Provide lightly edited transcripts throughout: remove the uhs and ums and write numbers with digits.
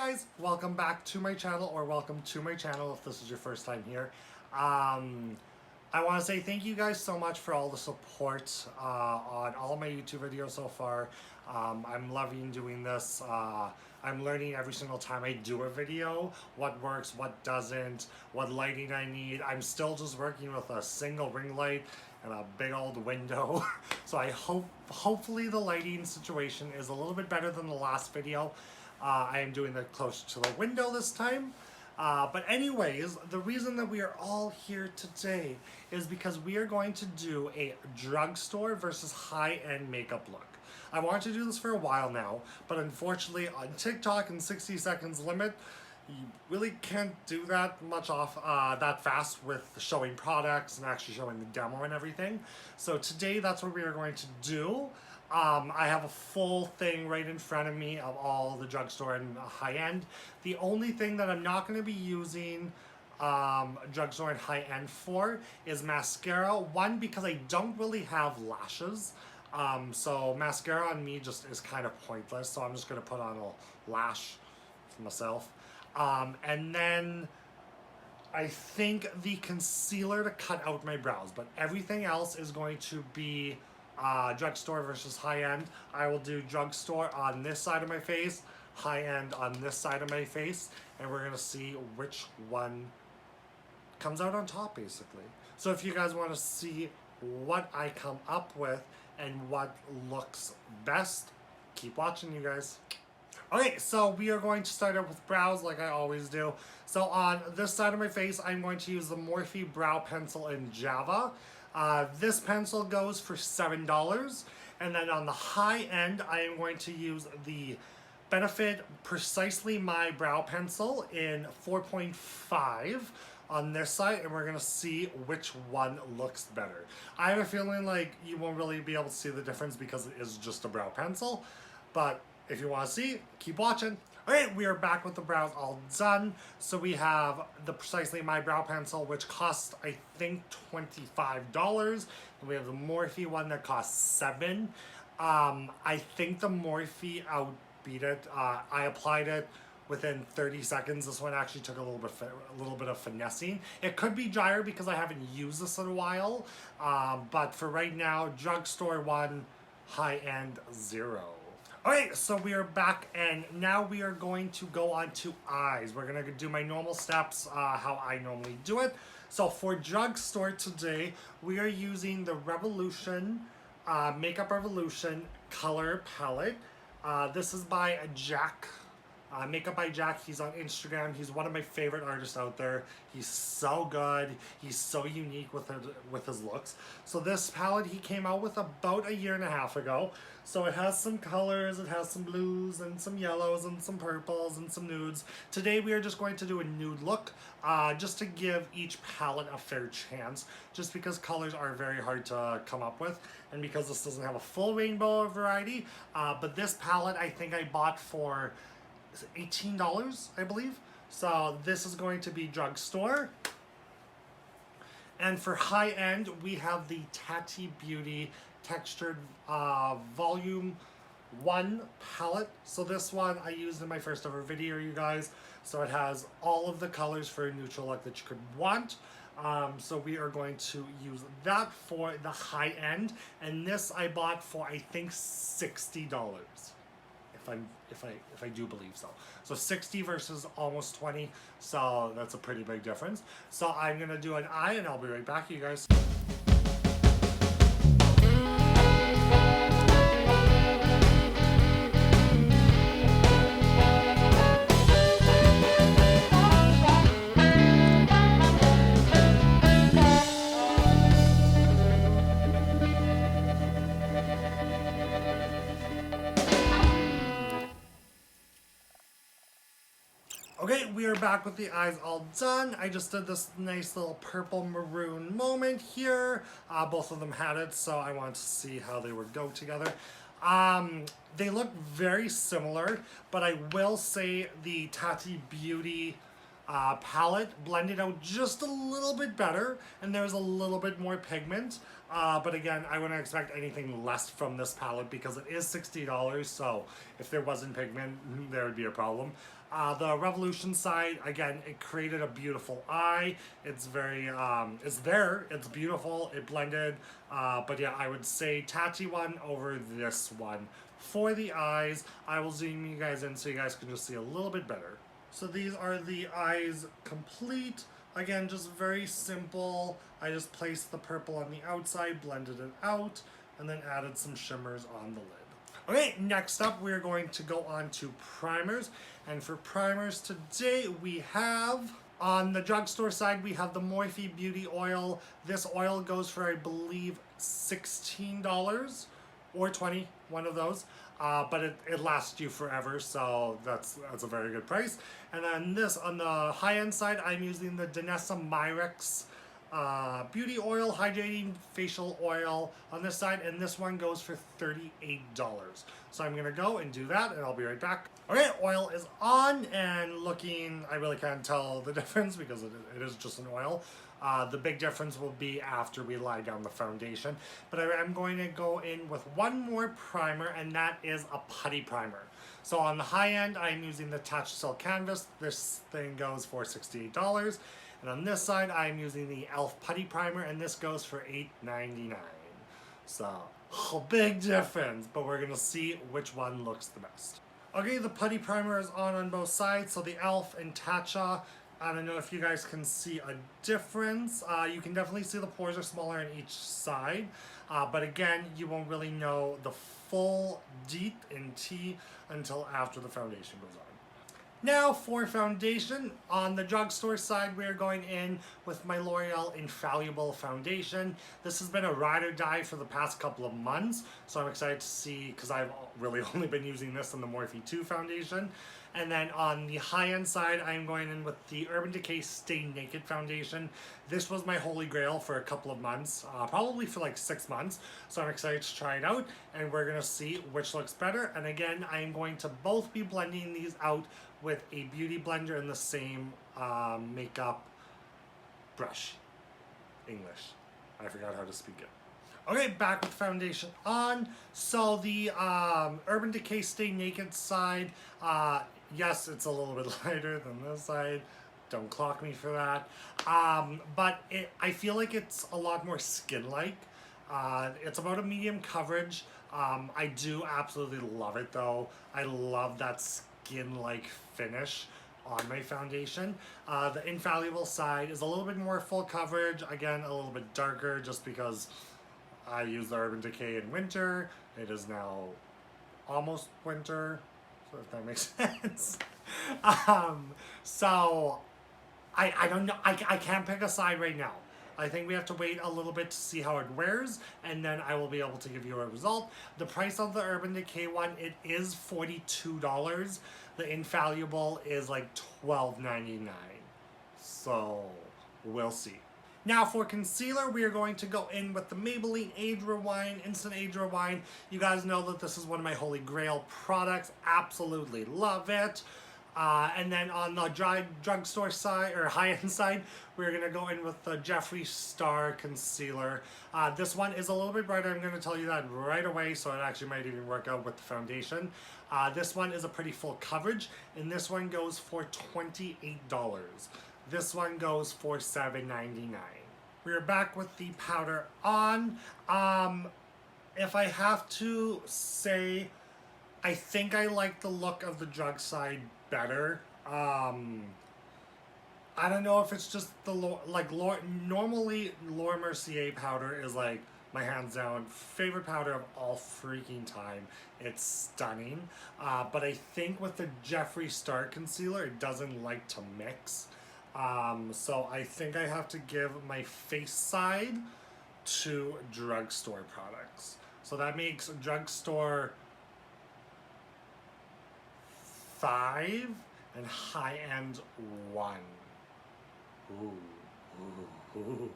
guys, welcome back to my channel, or welcome to my channel if this is your first time here. I want to say thank you guys so much for all the support on all my YouTube videos so far. I'm loving doing this. I'm learning every single time I do a video what works, what doesn't, what lighting I need. I'm still just working with a single ring light and a big old window. So I hopefully the lighting situation is a little bit better than the last video. I am doing it close to the window this time. But anyways, the reason that we are all here today is because we are going to do a drugstore versus high-end makeup look. I wanted to do this for a while now, but unfortunately on TikTok and 60 seconds limit, you really can't do that much that fast with showing products and actually showing the demo and everything. So today that's what we are going to do. I have a full thing right in front of me of all the drugstore and high-end. The only thing that I'm not going to be using drugstore and high-end for is mascara. One, because I don't really have lashes. So mascara on me just is kind of pointless. So I'm just going to put on a lash for myself. And then I think the concealer to cut out my brows. But everything else is going to be drugstore versus high-end. I will do drugstore on this side of my face, high-end on this side of my face, and we're gonna see which one comes out on top, basically. So if you guys want to see what I come up with and what looks best, keep watching, you guys. Okay, so we are going to start out with brows like I always do. So on this side of my face, I'm going to use the Morphe Brow Pencil in Java. This pencil goes for $7, and then on the high end I am going to use the Benefit Precisely My Brow Pencil in 4.5 on this side, and we're gonna see which one looks better. I have a feeling like you won't really be able to see the difference because it is just a brow pencil, but if you want to see, keep watching. Alright, we are back with the brows all done. So we have the Precisely My Brow Pencil, which costs, I think, $25. And we have the Morphe one that costs $7. I think the Morphe outbeat it. I applied it within 30 seconds. This one actually took a little bit of finessing. It could be drier because I haven't used this in a while. But for right now, drugstore 1, high-end 0. Alright, so we are back, and now we are going to go on to eyes. We're going to do my normal steps, how I normally do it. So for drugstore today, we are using the Revolution, Makeup Revolution color palette. This is by Jack. Makeup by Jack. He's on Instagram. He's one of my favorite artists out there. He's so good. He's so unique with his looks. So this palette he came out with about 1.5 years ago. So it has some colors, it has some blues and some yellows and some purples and some nudes. Today we are just going to do a nude look, just to give each palette a fair chance, just because colors are very hard to come up with, and because this doesn't have a full rainbow variety. But this palette I think I bought for $18, I believe. So this is going to be drugstore. And for high end, we have the Tati Beauty Textured Volume 1 palette. So this one I used in my first ever video, you guys. So it has all of the colors for a neutral look that you could want. So we are going to use that for the high end. And this I bought for, I think, $60. If I do believe so. So 60 versus almost 20, so that's a pretty big difference. So I'm gonna do an eye and I'll be right back, you guys. Okay, we are back with the eyes all done. I just did this nice little purple maroon moment here. Both of them had it, so I wanted to see how they would go together. They look very similar, but I will say the Tati Beauty palette blended out just a little bit better, and there's a little bit more pigment. But again, I wouldn't expect anything less from this palette because it is $60, so if there wasn't pigment, there would be a problem. The Revolution side, again, it created a beautiful eye. It's very, it's there, it's beautiful, it blended. But yeah, I would say Tati one over this one. For the eyes, I will zoom you guys in so you guys can just see a little bit better. So these are the eyes complete. Again, just very simple. I just placed the purple on the outside, blended it out, and then added some shimmers on the lid. Okay, next up we're going to go on to primers. And for primers today we have, on the drugstore side, we have the Morphe Beauty Oil. This oil goes for, I believe, $16 or $20, one of those. But it lasts you forever, so that's a very good price. And then this, on the high-end side, I'm using the Danessa Myricks Beauty Oil, Hydrating Facial Oil on this side, and this one goes for $38. So I'm gonna go and do that, and I'll be right back. Okay, oil is on and looking, I really can't tell the difference because it is just an oil. The big difference will be after we lie down the foundation. But I'm going to go in with one more primer, and that is a putty primer. So on the high end, I'm using the Tatcha Silk Canvas. This thing goes for $68. And on this side, I'm using the e.l.f. Putty Primer, and this goes for $8.99. So, a big difference, but we're gonna see which one looks the best. Okay, the Putty Primer is on both sides, so the e.l.f. and Tatcha, I don't know if you guys can see a difference. You can definitely see the pores are smaller on each side, but again, you won't really know the full deep in tea until after the foundation goes on. Now for foundation, on the drugstore side, we are going in with my L'Oreal Infallible foundation. This has been a ride or die for the past couple of months, so I'm excited to see, because I've really only been using this on the Morphe 2 foundation. And then on the high-end side, I'm going in with the Urban Decay Stay Naked foundation. This was my holy grail for a couple of months, probably for like 6 months. So I'm excited to try it out, and we're gonna see which looks better. And again, I'm going to both be blending these out with a beauty blender in the same makeup brush. English. I forgot how to speak it. Okay, back with foundation on. So the Urban Decay Stay Naked side, yes, it's a little bit lighter than this side. Don't clock me for that. But I feel like it's a lot more skin-like. It's about a medium coverage. I do absolutely love it though. I love that skin-like finish on my foundation. The Infallible side is a little bit more full coverage. Again, a little bit darker just because I use the Urban Decay in winter. It is now almost winter, so if that makes sense. So I don't know. I can't pick a side right now. I think we have to wait a little bit to see how it wears, and then I will be able to give you a result. The price of the Urban Decay one, it is $42. The Infallible is like $12.99. So we'll see. Now for concealer, we are going to go in with the Maybelline Age Rewind, Instant Age Rewind. You guys know that this is one of my holy grail products. Absolutely love it. And then on the drugstore side, or high-end side, we're going to go in with the Jeffree Star Concealer. This one is a little bit brighter. I'm going to tell you that right away, so it actually might even work out with the foundation. This one is a pretty full coverage, and this one goes for $28. This one goes for $7.99. We're back with the powder on. If I have to say, I think I like the look of the drug side better. I don't know if it's just the normally Laura Mercier powder is like my hands down favorite powder of all freaking time. It's stunning. But I think with the Jeffree Star Concealer, it doesn't like to mix. So I think I have to give my face side to drugstore products. So that makes drugstore 5 and high-end 1. Ooh, ooh, ooh.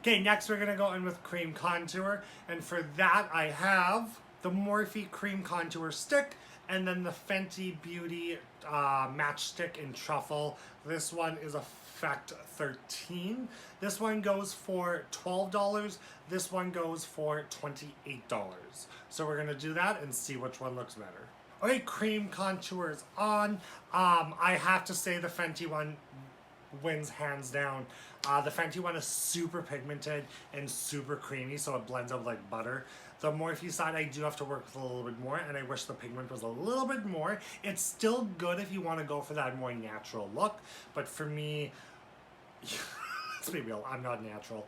Okay, next we're gonna go in with cream contour, and for that I have the Morphe Cream Contour Stick, and then the Fenty Beauty Matchstick in Truffle. This one is Effect 13. This one goes for $12. This one goes for $28. So we're gonna do that and see which one looks better. Okay, cream contours on. I have to say the Fenty one wins hands down. The Fenty one is super pigmented and super creamy, so it blends out like butter. The Morphe side, I do have to work with a little bit more, and I wish the pigment was a little bit more. It's still good if you want to go for that more natural look, but for me, let's be real, I'm not natural.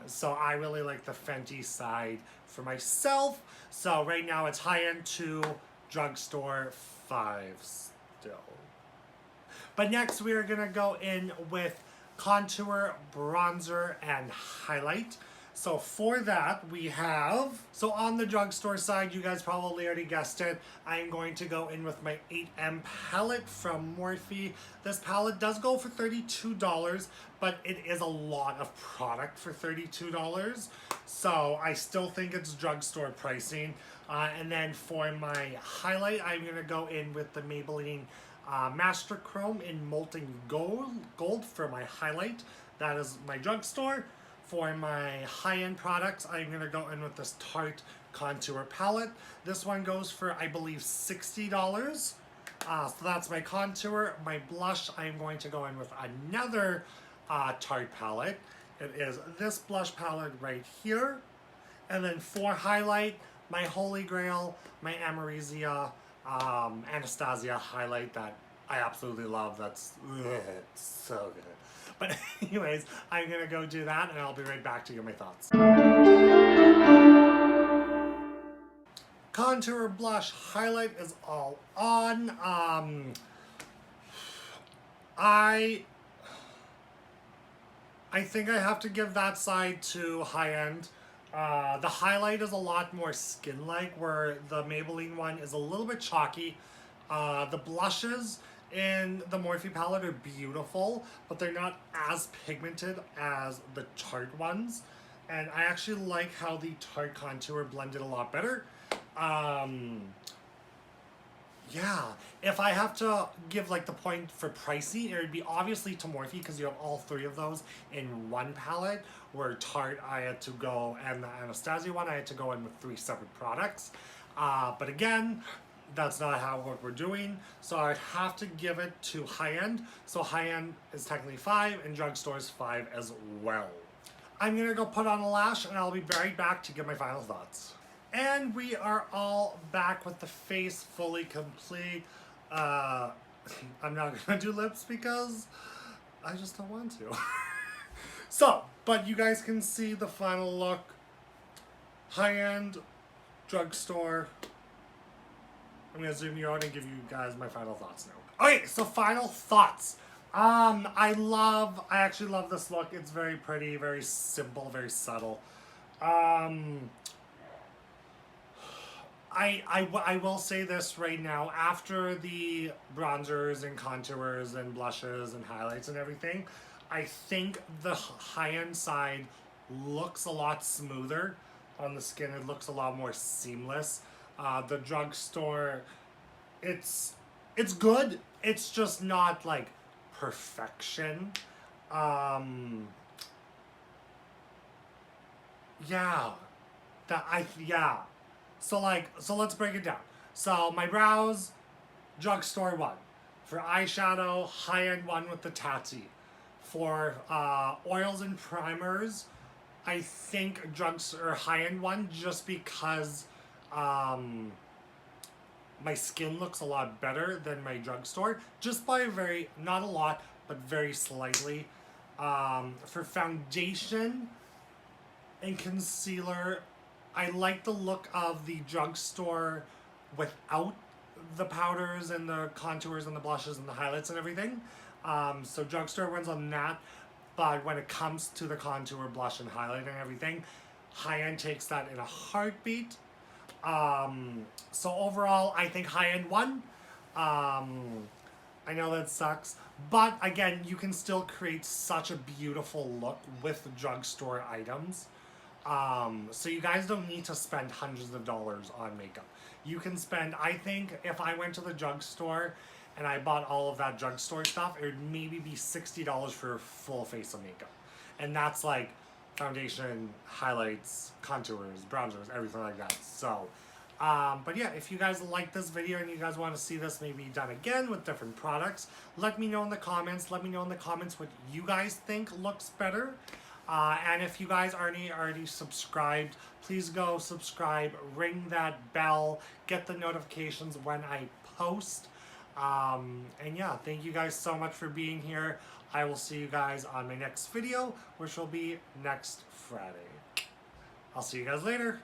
So I really like the Fenty side for myself. So right now it's Highend 2, Drugstore 5 still. But next we are gonna go in with contour, bronzer, and highlight. So for that we have, so on the Drugstore side, you guys probably already guessed it, I'm going to go in with my 8M palette from Morphe. This palette does go for $32, but it is a lot of product for $32. So I still think it's Drugstore pricing. And then for my highlight, I'm gonna go in with the Maybelline Masterchrome in Molten Gold for my highlight. That is my Drugstore. For my high-end products, I'm going to go in with this Tarte Contour Palette. This one goes for, I believe, $60. So that's my contour. My blush, I'm going to go in with another Tarte palette. It is this blush palette right here. And then for highlight, my Holy Grail, my Amrezy Anastasia highlight that I absolutely love. That's it's so good. But anyways, I'm gonna go do that and I'll be right back to give my thoughts. Contour, blush, highlight is all on. I think I have to give that side to Highend. The highlight is a lot more skin-like, where the Maybelline one is a little bit chalky. The blushes in the Morphe palette are beautiful, but they're not as pigmented as the Tarte ones. And I actually like how the Tarte contour blended a lot better. Yeah, if I have to give like the point for pricey, it would be obviously to Morphe, because you have all three of those in one palette, where Tarte I had to go, and the Anastasia one I had to go in with 3 separate products. But again, that's not what we're doing, so I'd have to give it to Highend. So Highend is technically 5, and Drugstore is 5 as well. I'm gonna go put on a lash, and I'll be right back to give my final thoughts. And we are all back with the face fully complete. I'm not gonna do lips because I just don't want to. So, but you guys can see the final look. Highend, Drugstore. I'm gonna zoom you out and give you guys my final thoughts now. Okay, so final thoughts. I actually love this look. It's very pretty, very simple, very subtle. I will say this right now, after the bronzers and contours and blushes and highlights and everything, I think the high-end side looks a lot smoother on the skin. It looks a lot more seamless. The Drugstore, it's good. It's just not like perfection. Yeah. So let's break it down. So my brows, Drugstore 1. For eyeshadow, Highend 1 with the Tati. For oils and primers, I think Drugstore Highend 1, just because my skin looks a lot better than my Drugstore, just by not a lot, but very slightly. For foundation and concealer, I like the look of the Drugstore without the powders and the contours and the blushes and the highlights and everything. So Drugstore wins on that. But when it comes to the contour, blush, and highlight and everything, Highend takes that in a heartbeat. So overall, I think Highend won. I know that sucks. But again, you can still create such a beautiful look with Drugstore items. So you guys don't need to spend hundreds of dollars on makeup. You can spend, I think, if I went to the drugstore and I bought all of that drugstore stuff, it would maybe be $60 for a full face of makeup. And that's like foundation, highlights, contours, bronzers, everything like that. So, but yeah, if you guys like this video and you guys want to see this maybe done again with different products, let me know in the comments. Let me know in the comments what you guys think looks better. And if you guys aren't already subscribed, please go subscribe, ring that bell, get the notifications when I post. And yeah, thank you guys so much for being here. I will see you guys on my next video, which will be next Friday. I'll see you guys later.